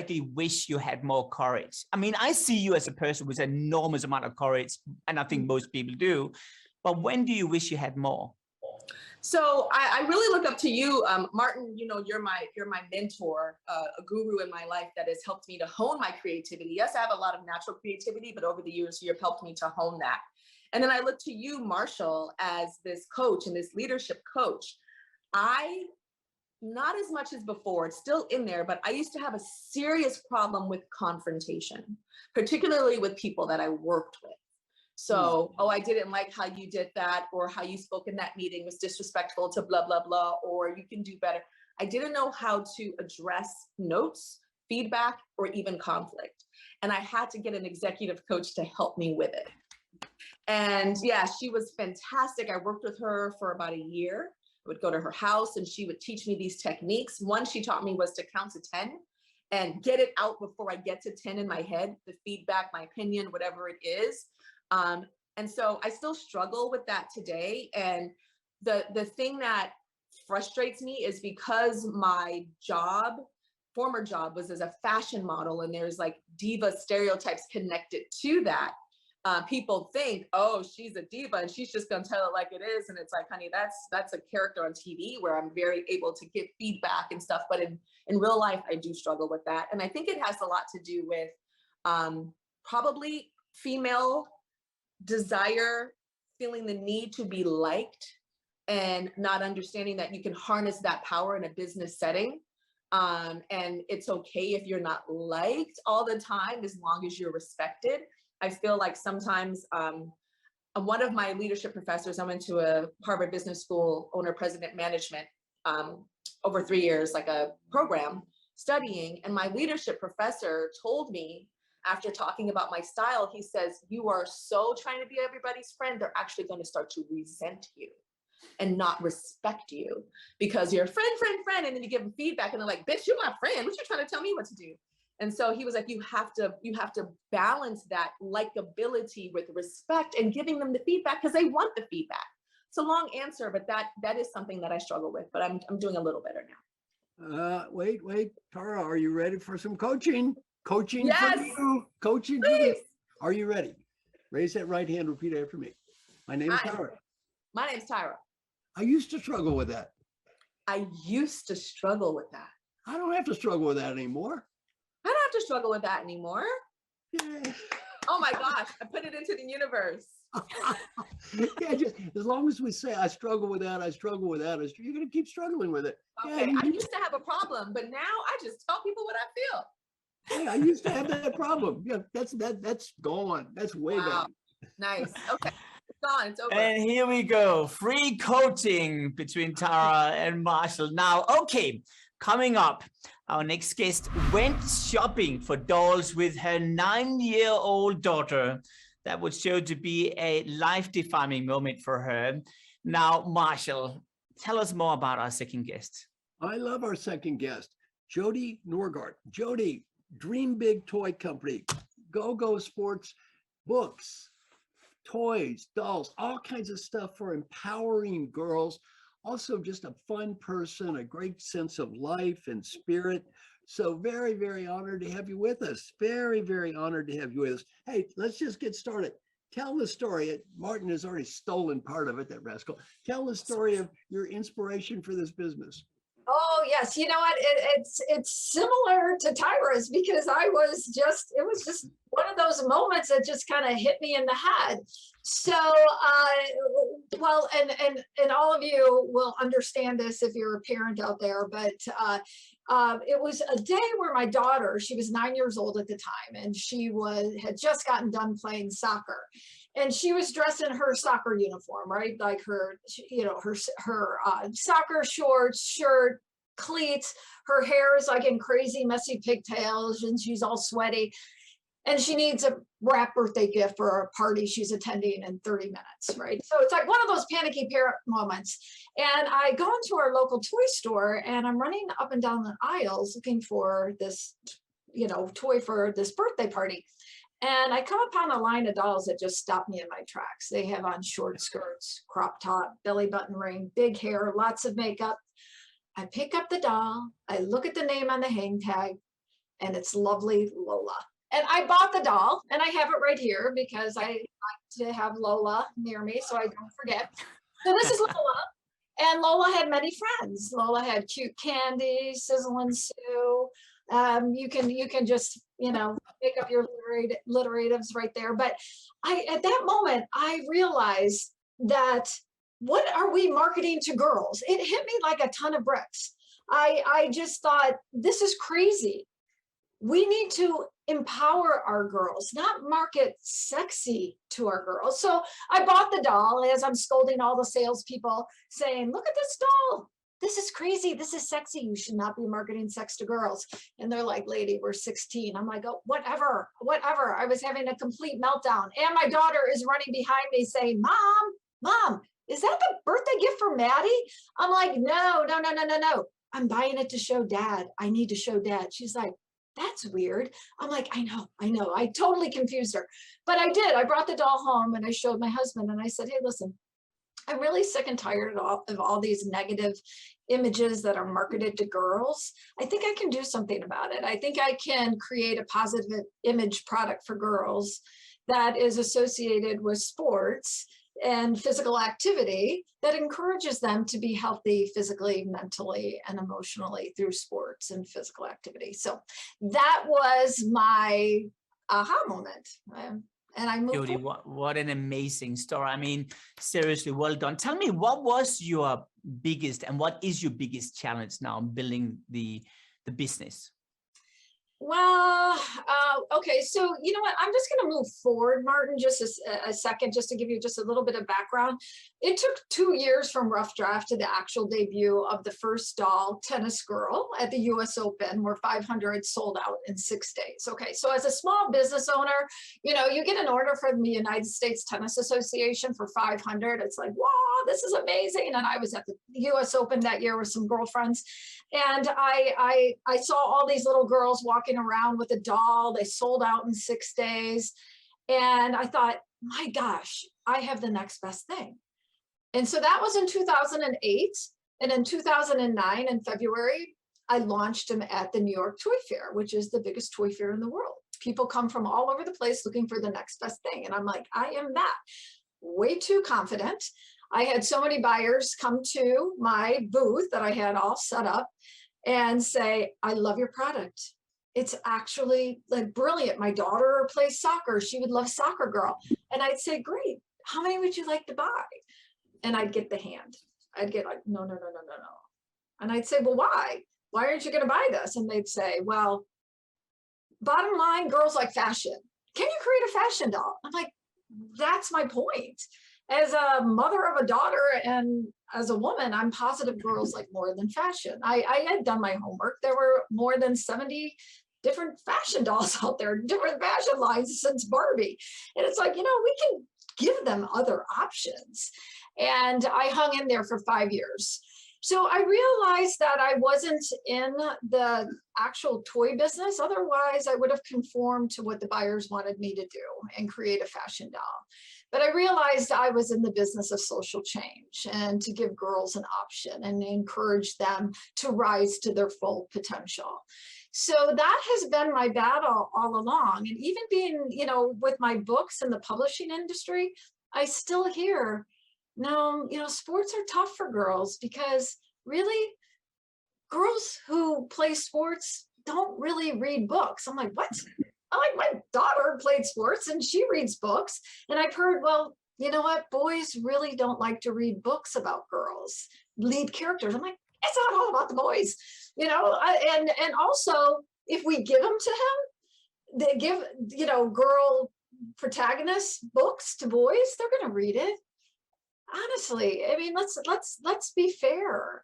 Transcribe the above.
do you wish you had more courage? I mean, I see you as a person with an enormous amount of courage, and I think most people do. But when do you wish you had more? So I really look up to you, Martin. You know, you're my mentor, a guru in my life that has helped me to hone my creativity. Yes, I have a lot of natural creativity, but over the years, you've helped me to hone that. And then I look to you, Marshall, as this coach and this leadership coach. I, not as much as before, it's still in there, but I used to have a serious problem with confrontation, particularly with people that I worked with. So, oh, I didn't like how you did that, or how you spoke in that meeting was disrespectful to blah, blah, blah, or you can do better. I didn't know how to address notes, feedback, or even conflict. And I had to get an executive coach to help me with it. And yeah, she was fantastic. I worked with her for about a year. I would go to her house and she would teach me these techniques. One she taught me was to count to 10 and get it out before I get to 10 in my head, the feedback, my opinion, whatever it is. And so I still struggle with that today. And the thing that frustrates me is because my former job was as a fashion model, and there's like diva stereotypes connected to that. People think, oh, she's a diva and she's just gonna tell it like it is. And it's like, honey, that's a character on TV where I'm very able to give feedback and stuff. But in real life, I do struggle with that. And I think it has a lot to do with probably female desire, feeling the need to be liked, and not understanding that you can harness that power in a business setting. And it's okay if you're not liked all the time, as long as you're respected. I feel like sometimes one of my leadership professors, I went to a Harvard Business School owner president management over 3 years, like a program studying. And my leadership professor told me, after talking about my style, he says, you are so trying to be everybody's friend, they're actually going to start to resent you and not respect you because you're friend. And then you give them feedback and they're like, bitch, you're my friend. What you trying to tell me what to do? And so he was like, you have to balance that likability with respect and giving them the feedback because they want the feedback. It's a long answer, but that is something that I struggle with, but I'm doing a little better now. Wait, Tyra, are you ready for some coaching? Coaching yes, for you. Coaching please. For you. Are you ready? Raise that right hand. Repeat after me. My name is Tyra. My name's Tyra. I used to struggle with that. I used to struggle with that. I don't have to struggle with that anymore. I don't have to struggle with that anymore. Yay. Oh my gosh, I put it into the universe. Yeah, just as long as we say I struggle with that, you're going to keep struggling with it. Okay, yeah, I used to have a problem, but now I just tell people what I feel. Yeah, I used to have that problem. Yeah, that's gone. That's way gone. Nice. Okay. It's gone. It's over. And here we go. Free coaching between Tyra and Marshall. Now, okay, coming up, our next guest went shopping for dolls with her 9-year-old daughter. That would show to be a life-defining moment for her. Now, Marshall, tell us more about our second guest. I love our second guest, Jodi Norgaard. Jodi, Dream Big Toy Company, Go-Go Sports, books, toys, dolls, all kinds of stuff for empowering girls. Also just a fun person, a great sense of life and spirit. So very, very honored to have you with us. Very, very honored to have you with us. Hey, let's just get started. Tell the story. Martin has already stolen part of it, that rascal. Tell the story of your inspiration for this business. Oh, yes. You know what? It's similar to Tyra's because it was just one of those moments that just kind of hit me in the head. So, well, and all of you will understand this if you're a parent out there, but it was a day where my daughter, she was 9 years old at the time, and she had just gotten done playing soccer. And she was dressed in her soccer uniform, right? Like her soccer shorts, shirt, cleats. Her hair is like in crazy messy pigtails, and she's all sweaty. And she needs a wrap birthday gift for a party she's attending in 30 minutes, right? So it's like one of those panicky parent moments. And I go into our local toy store, and I'm running up and down the aisles looking for this, toy for this birthday party. And I come upon a line of dolls that just stopped me in my tracks. They have on short skirts, crop top, belly button ring, big hair, lots of makeup. I pick up the doll. I look at the name on the hang tag, and it's lovely Lola. And I bought the doll, and I have it right here because I like to have Lola near me so I don't forget. So this is Lola, and Lola had many friends. Lola had cute Candy, Sizzle and Sue. You can just, you know, make up your alliteratives right there. But at that moment, I realized that what are we marketing to girls? It hit me like a ton of bricks. I just thought, this is crazy. We need to empower our girls, not market sexy to our girls. So I bought the doll as I'm scolding all the salespeople saying, look at this doll. This is crazy. This is sexy. You should not be marketing sex to girls. And they're like, lady, we're 16. I'm like, oh, whatever. I was having a complete meltdown. And my daughter is running behind me saying, Mom, is that the birthday gift for Maddie? I'm like, no. I'm buying it to show Dad. I need to show Dad. She's like, that's weird. I'm like, I know. I totally confused her. But I did. I brought the doll home and I showed my husband and I said, hey, listen, I'm really sick and tired of all these negative images that are marketed to girls. I think I can do something about it. I think I can create a positive image product for girls that is associated with sports and physical activity that encourages them to be healthy physically, mentally, and emotionally through sports and physical activity. So that was my aha moment. And I moved Jodi, what an amazing story. I mean, seriously, well done. Tell me, what was your biggest and what is your biggest challenge now building the business? Well, okay, so you know what? I'm just going to move forward, Martin, just a second, just to give you just a little bit of background. It took 2 years from rough draft to the actual debut of the first doll, Tennis Girl, at the US Open, where 500 sold out in 6 days. Okay, so as a small business owner, you know, you get an order from the United States Tennis Association for 500. It's like, wow, this is amazing. And I was at the US Open that year with some girlfriends. And I saw all these little girls walking around with a doll. They sold out in 6 days. And I thought, my gosh, I have the next best thing. And so that was in 2008. And in 2009, in February, I launched them at the New York Toy Fair, which is the biggest toy fair in the world. People come from all over the place looking for the next best thing. And I'm like, I am that. Way too confident. I had so many buyers come to my booth that I had all set up and say, I love your product. It's actually like brilliant. My daughter plays soccer. She would love Soccer Girl. And I'd say, great. How many would you like to buy? And I'd get the hand. I'd get like, no. And I'd say, well, why? Why aren't you going to buy this? And they'd say, well, bottom line, girls like fashion. Can you create a fashion doll? I'm like, that's my point. As a mother of a daughter and as a woman, I'm positive girls like more than fashion. I had done my homework. There were more than 70 different fashion dolls out there, different fashion lines since Barbie. And it's like, you know, we can give them other options. And I hung in there for 5 years. So I realized that I wasn't in the actual toy business. Otherwise, I would have conformed to what the buyers wanted me to do and create a fashion doll. But I realized I was in the business of social change and to give girls an option and encourage them to rise to their full potential. So that has been my battle all along. And even being, you know, with my books in the publishing industry, I still hear, no, you know, sports are tough for girls because really girls who play sports don't really read books. I'm like, what? My daughter played sports and she reads books. And I've heard, well, you know what? Boys really don't like to read books about girls, lead characters. I'm like, it's not all about the boys, you know? And also, if we give them to him, they give, you know, girl protagonists books to boys, they're going to read it. Honestly, I mean, let's be fair.